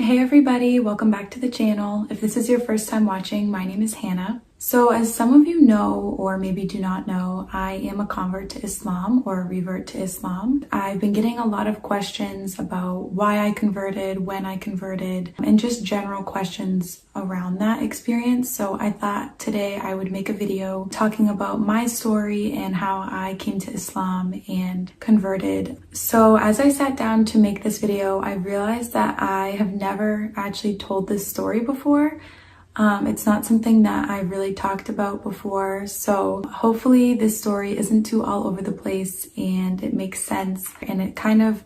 Hey everybody, welcome back to the channel. If this is your first time watching, my name is Hannah. So as some of you know, or maybe do not know, I am a convert to Islam or a revert to Islam. I've been getting a lot of questions about why I converted, when I converted, and just general questions around that experience. So I thought today I would make a video talking about my story and how I came to Islam and converted. So as I sat down to make this video, I realized that I have never actually told this story before. It's not something that I really talked about before, so hopefully this story isn't too all over the place and it makes sense, and it kind of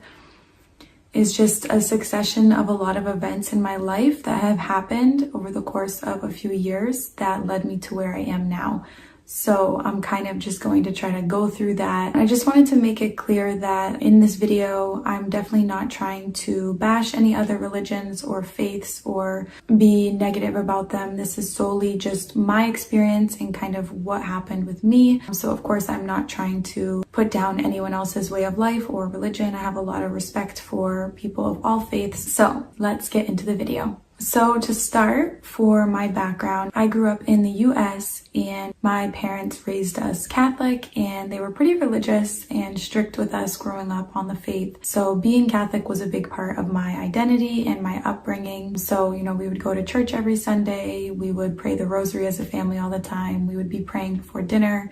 is just a succession of a lot of events in my life that have happened over the course of a few years that led me to where I am now. So I'm kind of just going to try to go through that. I just wanted to make it clear that in this video, I'm definitely not trying to bash any other religions or faiths or be negative about them. This is solely just my experience and kind of what happened with me. So of course, I'm not trying to put down anyone else's way of life or religion. I have a lot of respect for people of all faiths. So let's get into the video. So to start, for my background, I grew up in the US and my parents raised us Catholic, and they were pretty religious and strict with us growing up on the faith. So being Catholic was a big part of my identity and my upbringing. So, you know, we would go to church every Sunday. We would pray the rosary as a family all the time. We would be praying before dinner,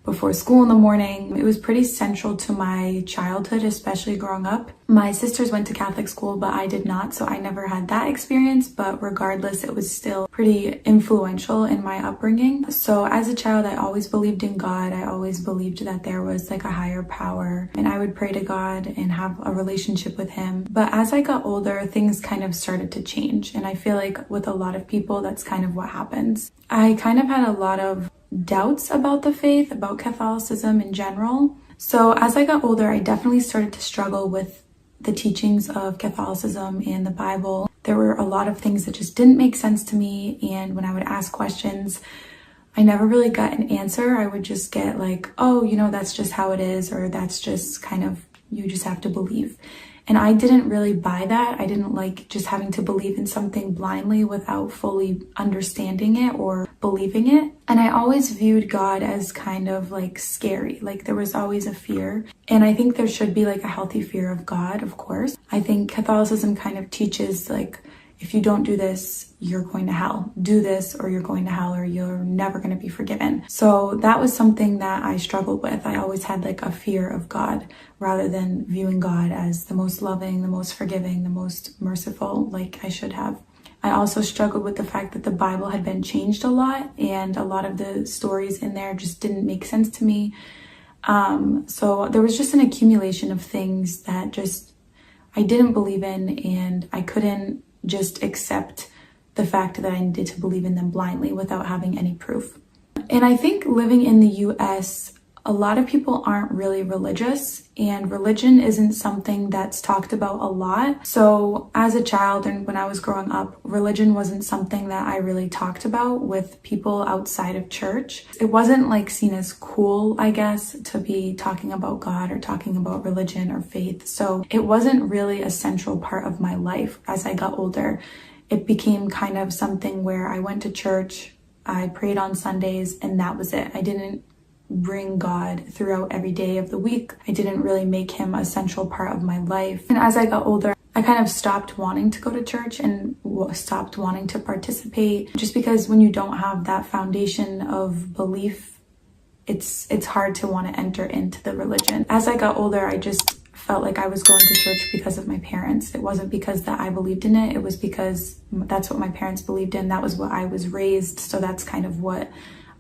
before school in the morning. It was pretty central to my childhood, especially growing up. My sisters went to Catholic school, but I did not, so I never had that experience. But regardless, it was still pretty influential in my upbringing. So as a child, I always believed in God. I always believed that there was like a higher power, and I would pray to God and have a relationship with him. But as I got older, things kind of started to change. And I feel like with a lot of people, that's kind of what happens. I kind of had a lot of doubts about the faith, about Catholicism in general. So as I got older, I definitely started to struggle with the teachings of Catholicism and the Bible. There were a lot of things that just didn't make sense to me, and when I would ask questions, I never really got an answer. I would just get like, oh, you know, that's just how it is, or that's just kind of, you just have to believe. And I didn't really buy that. I didn't like just having to believe in something blindly without fully understanding it or believing it. And I always viewed God as kind of like scary. Like there was always a fear. And I think there should be like a healthy fear of God, of course. I think Catholicism kind of teaches like, if you don't do this, you're going to hell. Do this or you're going to hell, or you're never going to be forgiven. So that was something that I struggled with. I always had like a fear of God rather than viewing God as the most loving, the most forgiving, the most merciful, like I should have. I also struggled with the fact that the Bible had been changed a lot, and a lot of the stories in there just didn't make sense to me. So there was just an accumulation of things that just I didn't believe in, and I couldn't just accept the fact that I needed to believe in them blindly without having any proof. And I think living in the US, a lot of people aren't really religious, and religion isn't something that's talked about a lot. So as a child and when I was growing up, religion wasn't something that I really talked about with people outside of church. It wasn't like seen as cool, I guess, to be talking about God or talking about religion or faith. So it wasn't really a central part of my life. As I got older, it became kind of something where I went to church, I prayed on Sundays, and that was it. I didn't bring God throughout every day of the week. I didn't really make him a central part of my life. And as I got older, I kind of stopped wanting to go to church and stopped wanting to participate, just because when you don't have that foundation of belief, it's hard to want to enter into the religion. As I got older, I just felt like I was going to church because of my parents. It wasn't because that I believed in it. It was because that's what my parents believed in. That was what I was raised. So that's kind of what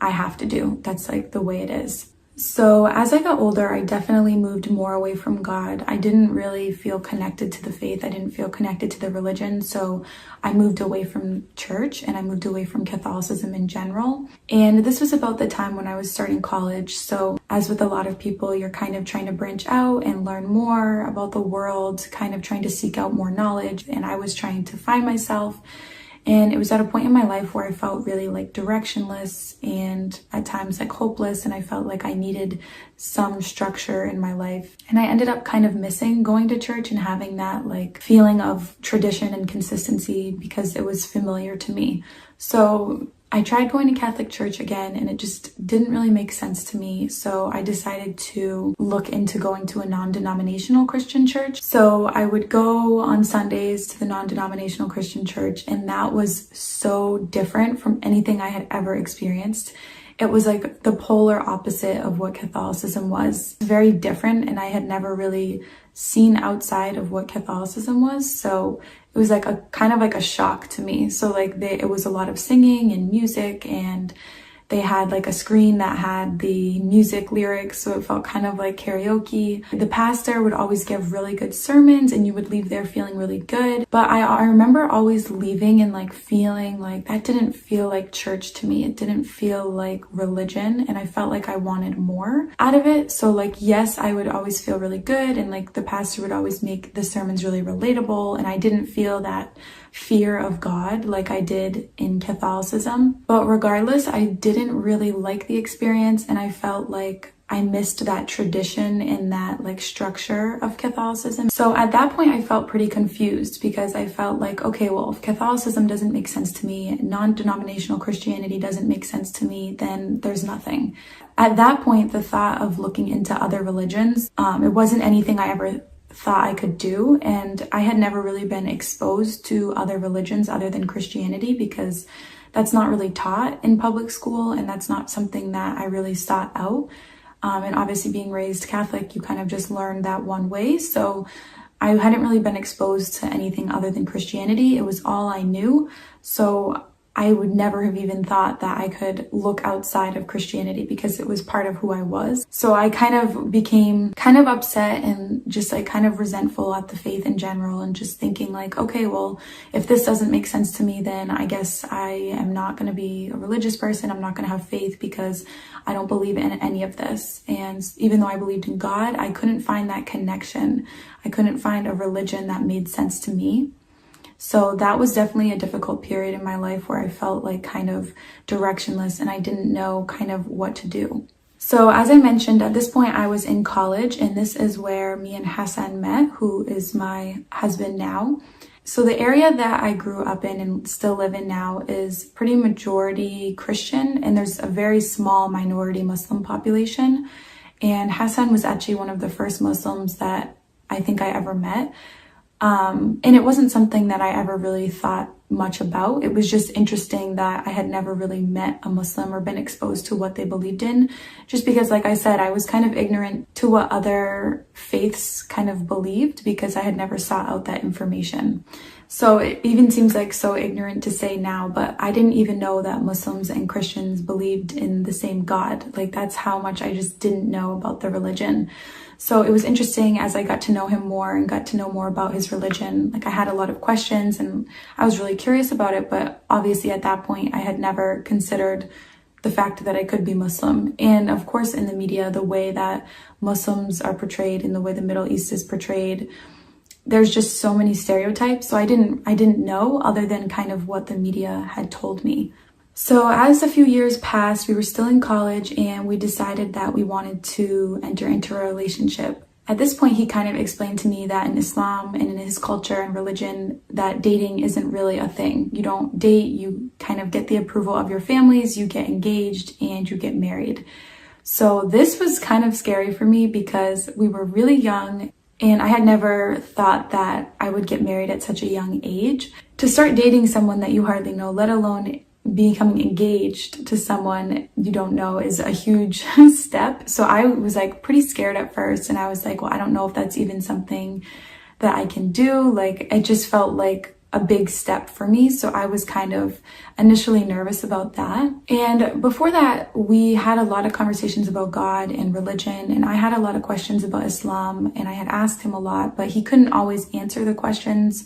I have to do. That's like the way it is. So as I got older, I definitely moved more away from God. I didn't really feel connected to the faith. I didn't feel connected to the religion. So I moved away from church, and I moved away from Catholicism in general. And this was about the time when I was starting college. So as with a lot of people, you're kind of trying to branch out and learn more about the world, kind of trying to seek out more knowledge. And I was trying to find myself. And it was at a point in my life where I felt really like directionless and at times like hopeless, and I felt like I needed some structure in my life. And I ended up kind of missing going to church and having that like feeling of tradition and consistency because it was familiar to me. So I tried going to Catholic church again, and it just didn't really make sense to me. So I decided to look into going to a non-denominational Christian church. So I would go on Sundays to the non-denominational Christian church, and that was so different from anything I had ever experienced. It was like the polar opposite of what Catholicism was. Very different, and I had never really seen outside of what Catholicism was. So it was like a kind of like a shock to me. So like it was a lot of singing and music, and they had like a screen that had the music lyrics, so it felt kind of like karaoke. The pastor would always give really good sermons, and you would leave there feeling really good. But I remember always leaving and like feeling like that didn't feel like church to me. It didn't feel like religion, and I felt like I wanted more out of it. So like, yes, I would always feel really good, and like the pastor would always make the sermons really relatable, and I didn't feel that fear of God like I did in Catholicism. But regardless, I didn't really like the experience, and I felt like I missed that tradition and that like structure of Catholicism. So at that point I felt pretty confused because I felt like, okay, well, if Catholicism doesn't make sense to me, non-denominational Christianity doesn't make sense to me, then there's nothing. At that point, the thought of looking into other religions, it wasn't anything I ever thought I could do, and I had never really been exposed to other religions other than Christianity because that's not really taught in public school, and that's not something that I really sought out. And obviously being raised Catholic, you kind of just learn that one way. So I hadn't really been exposed to anything other than Christianity. It was all I knew. So I would never have even thought that I could look outside of Christianity because it was part of who I was. So I kind of became kind of upset and just like kind of resentful at the faith in general, and just thinking like, okay, well, if this doesn't make sense to me, then I guess I am not going to be a religious person. I'm not going to have faith because I don't believe in any of this. And even though I believed in God, I couldn't find that connection. I couldn't find a religion that made sense to me. So that was definitely a difficult period in my life where I felt like kind of directionless and I didn't know kind of what to do. So as I mentioned, at this point I was in college, and this is where me and Hassan met, who is my husband now. So the area that I grew up in and still live in now is pretty majority Christian, and there's a very small minority Muslim population. And Hassan was actually one of the first Muslims that I think I ever met. And it wasn't something that I ever really thought much about. It was just interesting that I had never really met a Muslim or been exposed to what they believed in, just because, like I said, I was kind of ignorant to what other faiths kind of believed because I had never sought out that information. So it even seems like so ignorant to say now, but I didn't even know that Muslims and Christians believed in the same God. Like, that's how much I just didn't know about the religion. So it was interesting as I got to know him more and got to know more about his religion. Like, I had a lot of questions and I was really curious about it, but obviously at that point I had never considered the fact that I could be Muslim. And of course in the media, the way that Muslims are portrayed and the way the Middle East is portrayed, there's just so many stereotypes. So I didn't know other than kind of what the media had told me. So as a few years passed, we were still in college and we decided that we wanted to enter into a relationship. At this point, he kind of explained to me that in Islam and in his culture and religion, that dating isn't really a thing. You don't date, you kind of get the approval of your families, you get engaged, and you get married. So this was kind of scary for me because we were really young and I had never thought that I would get married at such a young age. To start dating someone that you hardly know, let alone becoming engaged to someone you don't know, is a huge step. So I was like pretty scared at first, and I was like, well, I don't know if that's even something that I can do. Like, it just felt like a big step for me. So I was kind of initially nervous about that. And before that, we had a lot of conversations about God and religion, and I had a lot of questions about Islam, and I had asked him a lot, but he couldn't always answer the questions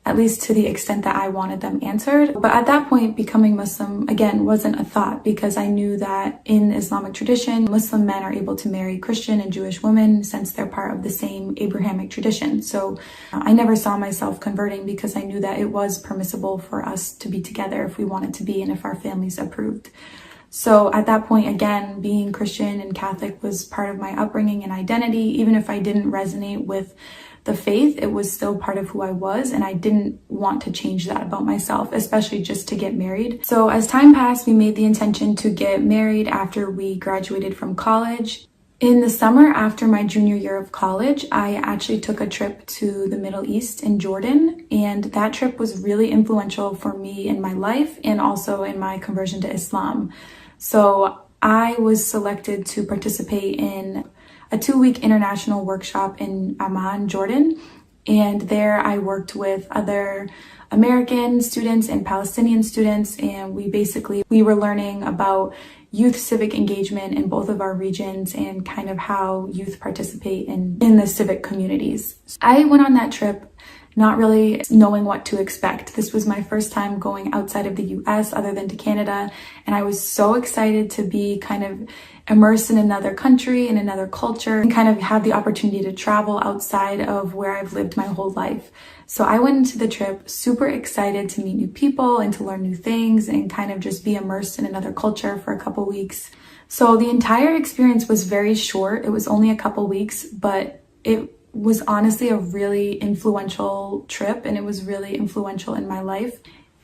at least to the extent that I wanted them answered. But at that point, becoming Muslim, again, wasn't a thought, because I knew that in Islamic tradition, Muslim men are able to marry Christian and Jewish women since they're part of the same Abrahamic tradition. So I never saw myself converting, because I knew that it was permissible for us to be together if we wanted to be and if our families approved. So at that point, again, being Christian and Catholic was part of my upbringing and identity. Even if I didn't resonate with the faith, it was still part of who I was, and I didn't want to change that about myself, especially just to get married. So as time passed, we made the intention to get married after we graduated from college. In the summer after my junior year of college, I actually took a trip to the Middle East in Jordan, and that trip was really influential for me in my life and also in my conversion to Islam. So I was selected to participate in a 2-week international workshop in Amman, Jordan. And there I worked with other American students and Palestinian students. And we were learning about youth civic engagement in both of our regions and kind of how youth participate in the civic communities. I went on that trip not really knowing what to expect. This was my first time going outside of the US other than to Canada. And I was so excited to be kind of immersed in another country, in another culture, and kind of have the opportunity to travel outside of where I've lived my whole life. So I went into the trip super excited to meet new people and to learn new things and kind of just be immersed in another culture for a couple weeks. So the entire experience was very short. It was only a couple weeks, but it was honestly a really influential trip, and it was really influential in my life.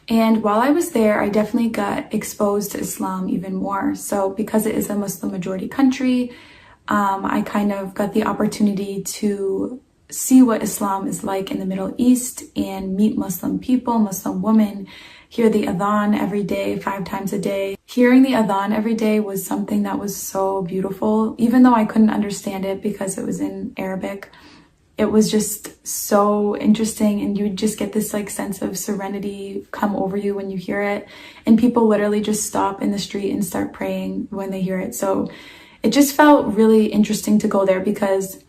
And while I was there, I definitely got exposed to Islam even more. So because it is a Muslim majority country, I kind of got the opportunity to see what Islam is like in the Middle East and meet Muslim people, Muslim women, hear the adhan every day, 5 times a day. Hearing the adhan every day was something that was so beautiful, even though I couldn't understand it because it was in Arabic. It was just so interesting, and you would just get this like sense of serenity come over you when you hear it. And people literally just stop in the street and start praying when they hear it. So it just felt really interesting to go there because,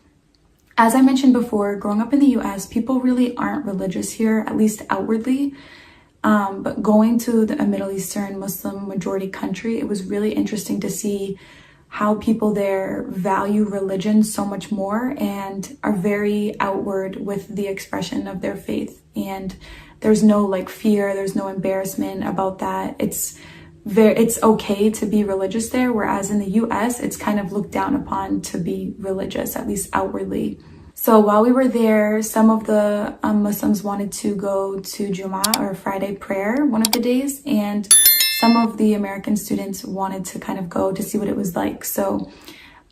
as I mentioned before, growing up in the US, people really aren't religious here, at least outwardly. But going to a Middle Eastern Muslim majority country, it was really interesting to see how people there value religion so much more and are very outward with the expression of their faith. And there's no like fear, there's no embarrassment about that. It's okay to be religious there, whereas in the US, it's kind of looked down upon to be religious, at least outwardly. So while we were there, some of the Muslims wanted to go to Jummah, or Friday prayer, one of the days, and some of the American students wanted to kind of go to see what it was like. So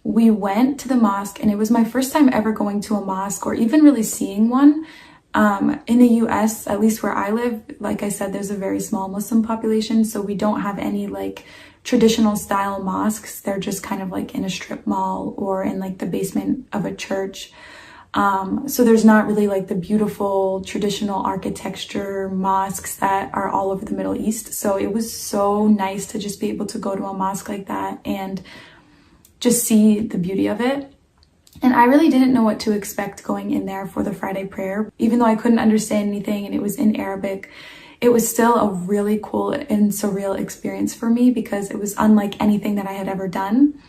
we went to the mosque, and it was my first time ever going to a mosque or even really seeing one. In the US, at least where I live, like I said, there's a very small Muslim population, so we don't have any like traditional style mosques. They're just kind of like in a strip mall or in like the basement of a church. So there's not really like the beautiful traditional architecture mosques that are all over the Middle East. So it was so nice to just be able to go to a mosque like that and just see the beauty of it. And I really didn't know what to expect going in there for the Friday prayer. Even though I couldn't understand anything and it was in Arabic, it was still a really cool and surreal experience for me because it was unlike anything that I had ever done.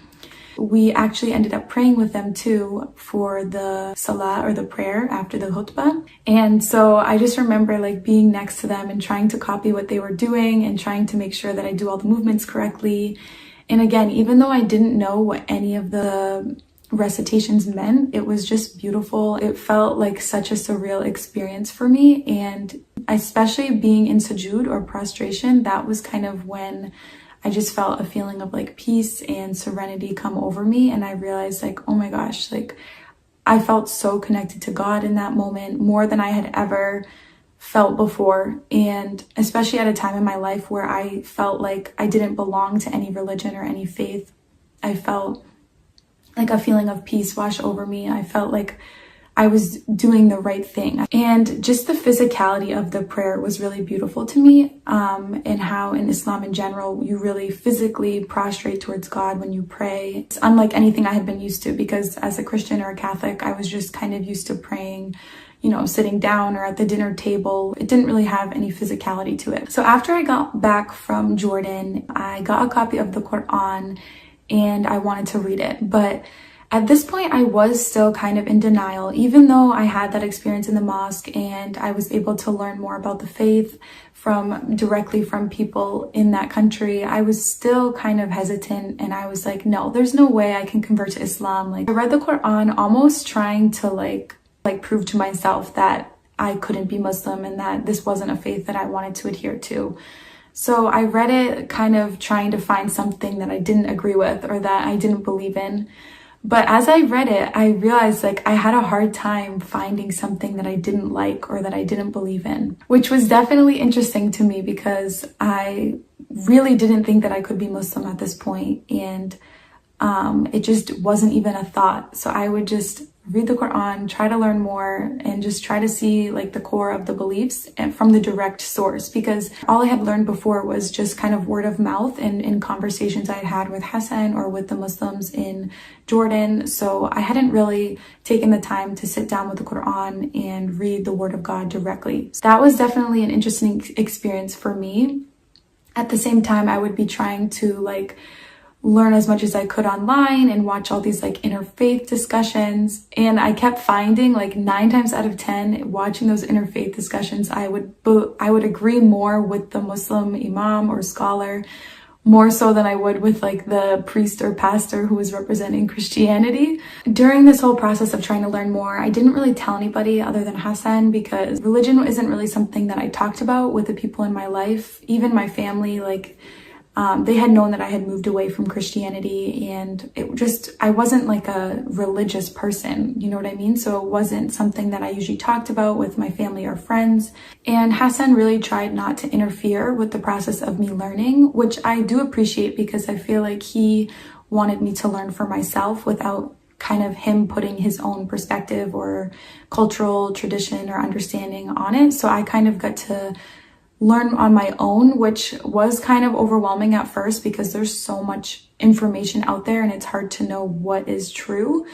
We actually ended up praying with them too for the salah, or the prayer after the khutbah. And so I just remember like being next to them and trying to copy what they were doing and trying to make sure that I do all the movements correctly. And again, even though I didn't know what any of the recitations meant, it was just beautiful. It felt like such a surreal experience for me. And especially being in sujood, or prostration, that was kind of when I just felt a feeling of like peace and serenity come over me. And I realized like, oh my gosh, like I felt so connected to God in that moment, more than I had ever felt before. And especially at a time in my life where I felt like I didn't belong to any religion or any faith, I felt like a feeling of peace wash over me. I felt like I was doing the right thing. And just the physicality of the prayer was really beautiful to me, and how in Islam in general, you really physically prostrate towards God when you pray. It's unlike anything I had been used to, because as a Christian or a Catholic, I was just kind of used to praying, you know, sitting down or at the dinner table. It didn't really have any physicality to it. So after I got back from Jordan, I got a copy of the Quran and I wanted to read it. But at this point, I was still kind of in denial, even though I had that experience in the mosque and I was able to learn more about the faith directly from people in that country. I was still kind of hesitant, and I was like, no, there's no way I can convert to Islam. Like, I read the Quran almost trying to like prove to myself that I couldn't be Muslim and that this wasn't a faith that I wanted to adhere to. So I read it kind of trying to find something that I didn't agree with or that I didn't believe in. But as I read it, I realized like I had a hard time finding something that I didn't like or that I didn't believe in, which was definitely interesting to me because I really didn't think that I could be Muslim at this point, and it just wasn't even a thought. So I would just read the Quran, try to learn more, and just try to see like the core of the beliefs and from the direct source, because all I had learned before was just kind of word of mouth and in conversations I had with Hassan or with the Muslims in Jordan. So I hadn't really taken the time to sit down with the Quran and read the word of God directly. So that was definitely an interesting experience for me. At the same time, I would be trying to like learn as much as I could online and watch all these like interfaith discussions. And I kept finding like 9 times out of 10, watching those interfaith discussions, I would agree more with the Muslim imam or scholar, more so than I would with like the priest or pastor who was representing Christianity. During this whole process of trying to learn more, I didn't really tell anybody other than Hassan, because religion isn't really something that I talked about with the people in my life. Even my family, like they had known that I had moved away from Christianity, and I wasn't like a religious person, you know what I mean? So it wasn't something that I usually talked about with my family or friends. And Hassan really tried not to interfere with the process of me learning, which I do appreciate, because I feel like he wanted me to learn for myself without kind of him putting his own perspective or cultural tradition or understanding on it. So I kind of got to learn on my own, which was kind of overwhelming at first because there's so much information out there and it's hard to know what is true.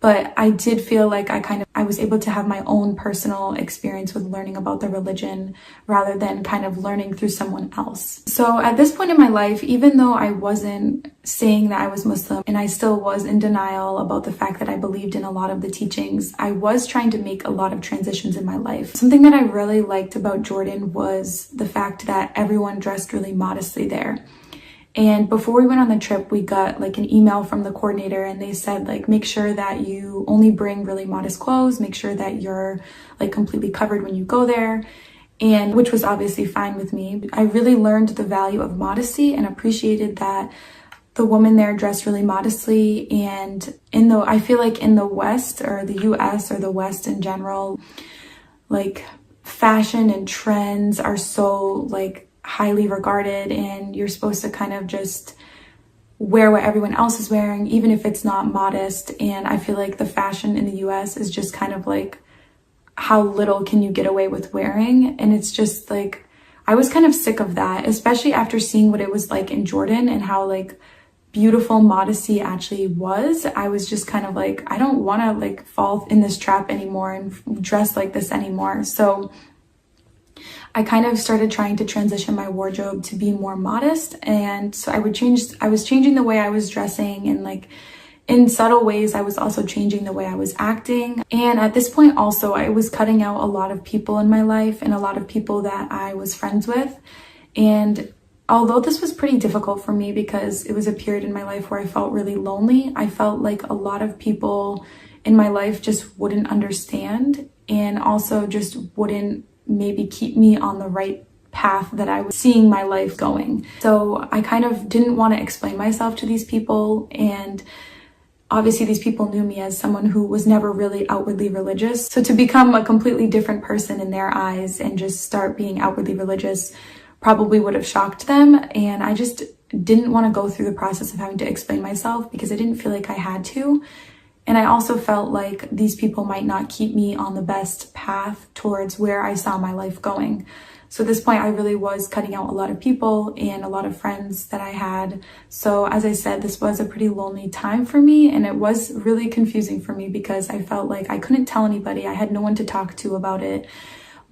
But I did feel like I was able to have my own personal experience with learning about the religion rather than kind of learning through someone else. So at this point in my life, even though I wasn't saying that I was Muslim and I still was in denial about the fact that I believed in a lot of the teachings, I was trying to make a lot of transitions in my life. Something that I really liked about Jordan was the fact that everyone dressed really modestly there. And before we went on the trip, we got like an email from the coordinator, and they said like, make sure that you only bring really modest clothes, make sure that you're like completely covered when you go there, and which was obviously fine with me. I really learned the value of modesty and appreciated that the woman there dressed really modestly. And I feel like in the West, or the US or the West in general, like fashion and trends are so like highly regarded, and you're supposed to kind of just wear what everyone else is wearing, even if it's not modest. And I feel like the fashion in the US is just kind of like, how little can you get away with wearing? And it's just like, I was kind of sick of that, especially after seeing what it was like in Jordan and how like beautiful modesty actually was. I was just kind of like, I don't want to like fall in this trap anymore and dress like this anymore. So I kind of started trying to transition my wardrobe to be more modest. And so I was changing the way I was dressing, and like in subtle ways, I was also changing the way I was acting. And at this point also, I was cutting out a lot of people in my life and a lot of people that I was friends with. And although this was pretty difficult for me because it was a period in my life where I felt really lonely, I felt like a lot of people in my life just wouldn't understand, and also just wouldn't maybe keep me on the right path that I was seeing my life going. So I kind of didn't want to explain myself to these people, and obviously these people knew me as someone who was never really outwardly religious. So to become a completely different person in their eyes and just start being outwardly religious probably would have shocked them. And I just didn't want to go through the process of having to explain myself because I didn't feel like I had to. And I also felt like these people might not keep me on the best path towards where I saw my life going. So at this point, I really was cutting out a lot of people and a lot of friends that I had. So as I said, this was a pretty lonely time for me, and it was really confusing for me because I felt like I couldn't tell anybody. I had no one to talk to about it.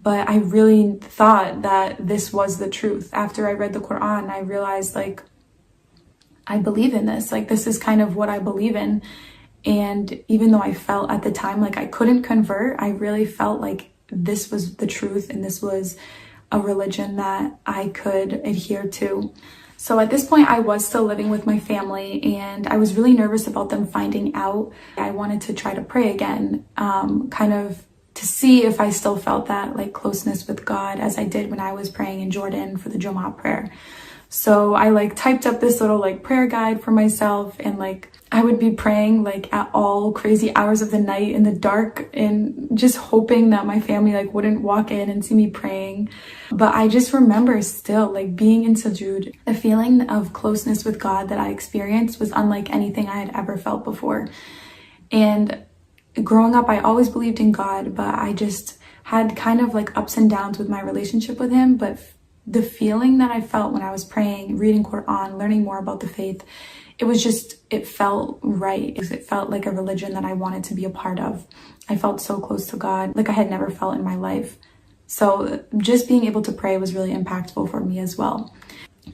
But I really thought that this was the truth. After I read the Quran, I realized like, I believe in this. Like, this is kind of what I believe in. And even though I felt at the time like I couldn't convert, I really felt like this was the truth and this was a religion that I could adhere to. So at this point, I was still living with my family and I was really nervous about them finding out. I wanted to try to pray again, kind of to see if I still felt that like closeness with God as I did when I was praying in Jordan for the Jummah prayer. So I like typed up this little like prayer guide for myself, and like I would be praying like at all crazy hours of the night in the dark and just hoping that my family like wouldn't walk in and see me praying. But I just remember still like being in sujood, the feeling of closeness with God that I experienced was unlike anything I had ever felt before. And growing up, I always believed in God, but I just had kind of like ups and downs with my relationship with him. But the feeling that I felt when I was praying, reading Quran, learning more about the faith, it felt right. It felt like a religion that I wanted to be a part of. I felt so close to God, like I had never felt in my life. So just being able to pray was really impactful for me as well.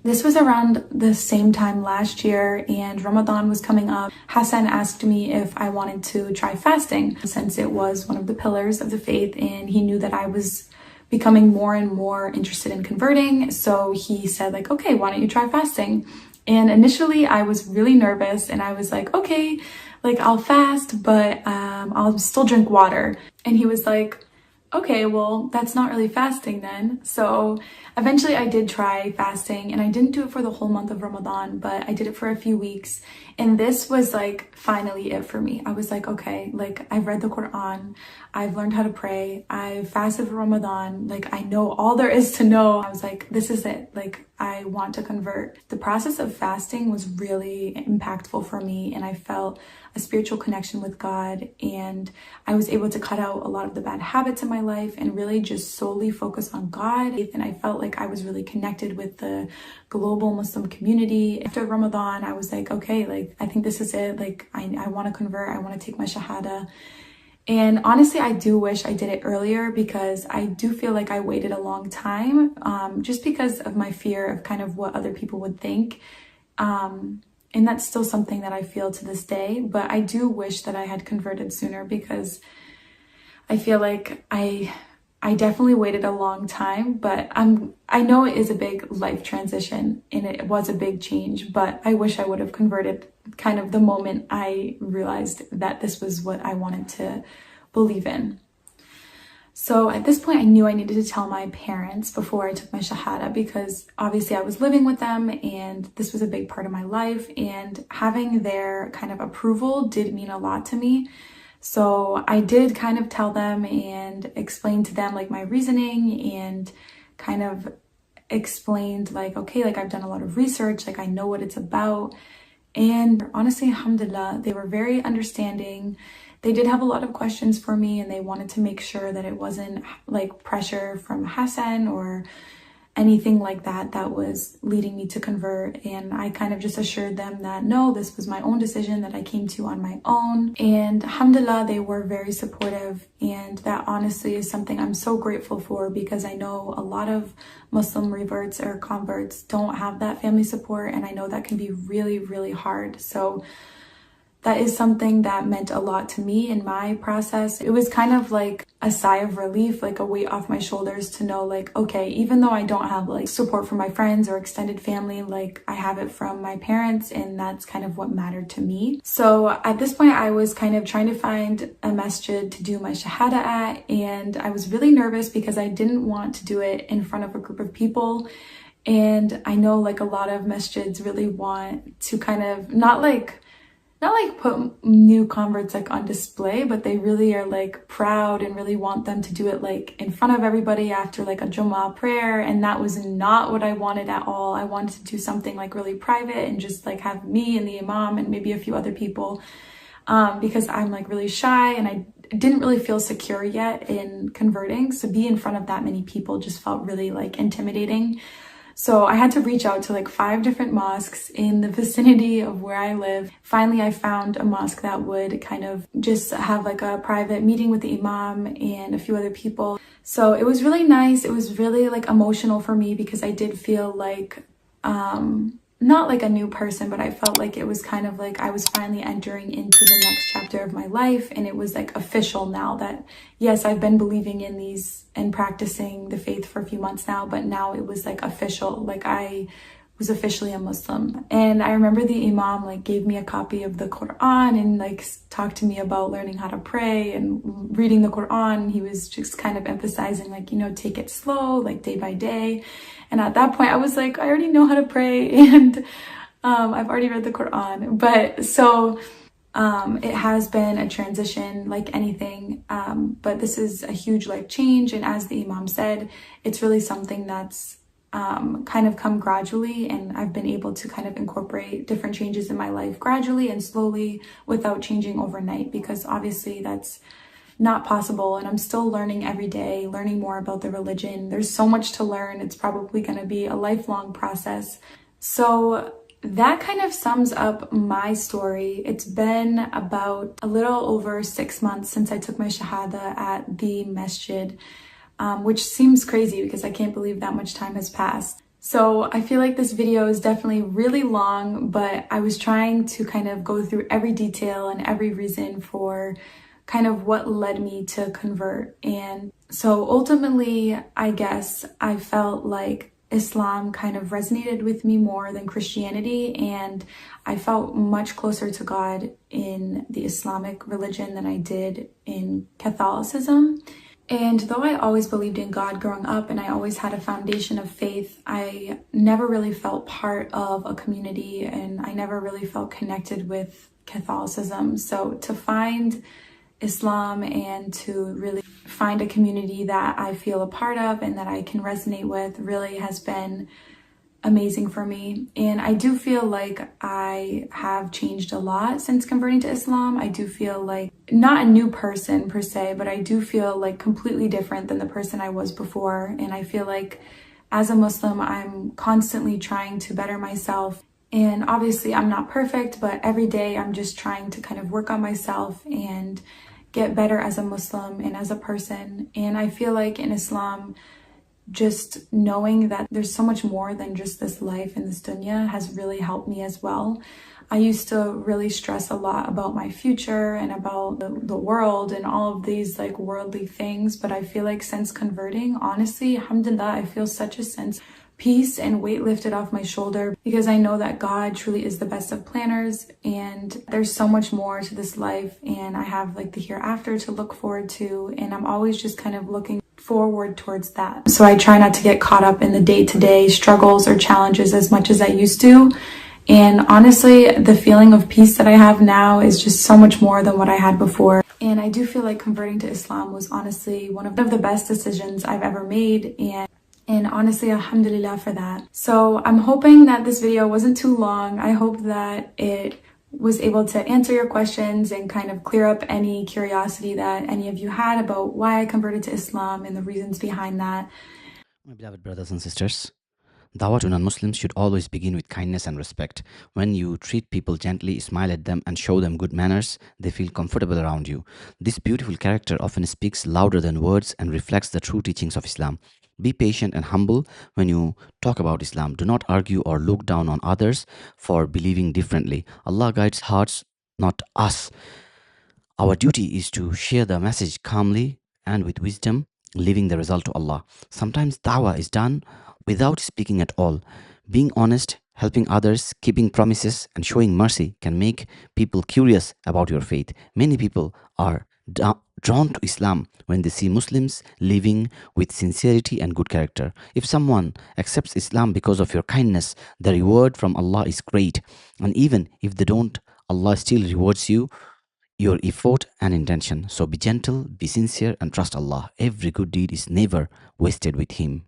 This was around the same time last year and Ramadan was coming up. Hassan asked me if I wanted to try fasting since it was one of the pillars of the faith, and he knew that I was becoming more and more interested in converting. So he said like, okay, why don't you try fasting? And initially I was really nervous and I was like, okay, like I'll fast, but I'll still drink water. And he was like, okay, well, that's not really fasting then. So eventually I did try fasting, and I didn't do it for the whole month of Ramadan, but I did it for a few weeks. And this was like finally it for me. I was like, okay, like I've read the Quran, I've learned how to pray, I've fasted for Ramadan, like I know all there is to know. I was like, this is it. Like I want to convert. The process of fasting was really impactful for me, and I felt a spiritual connection with God, and I was able to cut out a lot of the bad habits in my life and really just solely focus on God. And I felt like I was really connected with the global Muslim community. After Ramadan, I was like, okay, like I think this is it. Like I want to convert. I want to take my Shahada. And honestly, I do wish I did it earlier because I do feel like I waited a long time, just because of my fear of kind of what other people would think. And that's still something that I feel to this day, but I do wish that I had converted sooner because I feel like I definitely waited a long time, but I know it is a big life transition and it was a big change, but I wish I would have converted kind of the moment I realized that this was what I wanted to believe in. So at this point, I knew I needed to tell my parents before I took my Shahada because obviously I was living with them and this was a big part of my life, and having their kind of approval did mean a lot to me. So I did kind of tell them and explain to them like my reasoning, and kind of explained like, okay, like I've done a lot of research, like I know what it's about. And honestly, alhamdulillah, they were very understanding. They did have a lot of questions for me, and they wanted to make sure that it wasn't like pressure from Hassan or anything like that that was leading me to convert. And I kind of just assured them that no, this was my own decision that I came to on my own. And alhamdulillah, they were very supportive, and that honestly is something I'm so grateful for because I know a lot of Muslim reverts or converts don't have that family support, and I know that can be really, really hard. So that is something that meant a lot to me in my process. It was kind of like a sigh of relief, like a weight off my shoulders to know like, okay, even though I don't have like support from my friends or extended family, like I have it from my parents, and that's kind of what mattered to me. So at this point, I was kind of trying to find a masjid to do my Shahada at, and I was really nervous because I didn't want to do it in front of a group of people. And I know like a lot of masjids really want to kind of not like put new converts like on display, but they really are like proud and really want them to do it like in front of everybody after like a Jummah prayer. And that was not what I wanted at all. I wanted to do something like really private and just like have me and the imam and maybe a few other people, because I'm like really shy and didn't really feel secure yet in converting. So be in front of that many people just felt really like intimidating. So I had to reach out to like 5 different mosques in the vicinity of where I live. Finally, I found a mosque that would kind of just have like a private meeting with the imam and a few other people. So it was really nice. It was really like emotional for me because I did feel like, not like a new person, but I felt like it was kind of like I was finally entering into the next chapter of my life. And it was like official now that, yes, I've been believing in these and practicing the faith for a few months now, but now it was like official. Like I was officially a Muslim. And I remember the imam like gave me a copy of the Quran and like talked to me about learning how to pray and reading the Quran. He was just kind of emphasizing like, you know, take it slow, like day by day. And at that point I was like, I already know how to pray and I've already read the Quran. But so it has been a transition like anything, but this is a huge life change. And as the imam said, it's really something that's kind of come gradually, and I've been able to kind of incorporate different changes in my life gradually and slowly without changing overnight, because obviously that's not possible. And I'm still learning every day, learning more about the religion. There's so much to learn. It's probably going to be a lifelong process. So that kind of sums up my story. It's been about a little over 6 months since I took my Shahada at the masjid, which seems crazy because I can't believe that much time has passed. So I feel like this video is definitely really long, but I was trying to kind of go through every detail and every reason for kind of what led me to convert. And so ultimately, I guess I felt like Islam kind of resonated with me more than Christianity, and I felt much closer to God in the Islamic religion than I did in Catholicism. And though I always believed in God growing up and I always had a foundation of faith, I never really felt part of a community and I never really felt connected with Catholicism. So to find Islam and to really find a community that I feel a part of and that I can resonate with really has been amazing for me. And I do feel like I have changed a lot since converting to Islam. I do feel like not a new person per se, but I do feel like completely different than the person I was before. And I feel like as a Muslim, I'm constantly trying to better myself. And obviously I'm not perfect, but every day I'm just trying to kind of work on myself and get better as a Muslim and as a person. And I feel like in Islam, just knowing that there's so much more than just this life in this dunya has really helped me as well. I used to really stress a lot about my future and about the world and all of these like worldly things, but I feel like since converting, honestly, alhamdulillah, I feel such a sense of peace and weight lifted off my shoulder, because I know that God truly is the best of planners and there's so much more to this life, and I have like the hereafter to look forward to, and I'm always just kind of looking forward towards that. So I try not to get caught up in the day-to-day struggles or challenges as much as I used to. And honestly, the feeling of peace that I have now is just so much more than what I had before. And I do feel like converting to Islam was honestly one of the best decisions I've ever made. And honestly, alhamdulillah for that. So I'm hoping that this video wasn't too long. I hope that it was able to answer your questions and kind of clear up any curiosity that any of you had about why I converted to Islam and the reasons behind that. My beloved brothers and sisters, Dawah to non-Muslims should always begin with kindness and respect. When you treat people gently, smile at them and show them good manners, they feel comfortable around you. This beautiful character often speaks louder than words and reflects the true teachings of Islam. Be patient and humble when you talk about Islam. Do not argue or look down on others for believing differently. Allah guides hearts, not us. Our duty is to share the message calmly and with wisdom, leaving the result to Allah. Sometimes dawah is done without speaking at all. Being honest, helping others, keeping promises, and showing mercy can make people curious about your faith. Many people are drawn to Islam when they see Muslims living with sincerity and good character. If someone accepts Islam because of your kindness, the reward from Allah is great. And even if they don't, Allah still rewards you your effort and intention. So be gentle, be sincere, and trust Allah. Every good deed is never wasted with Him.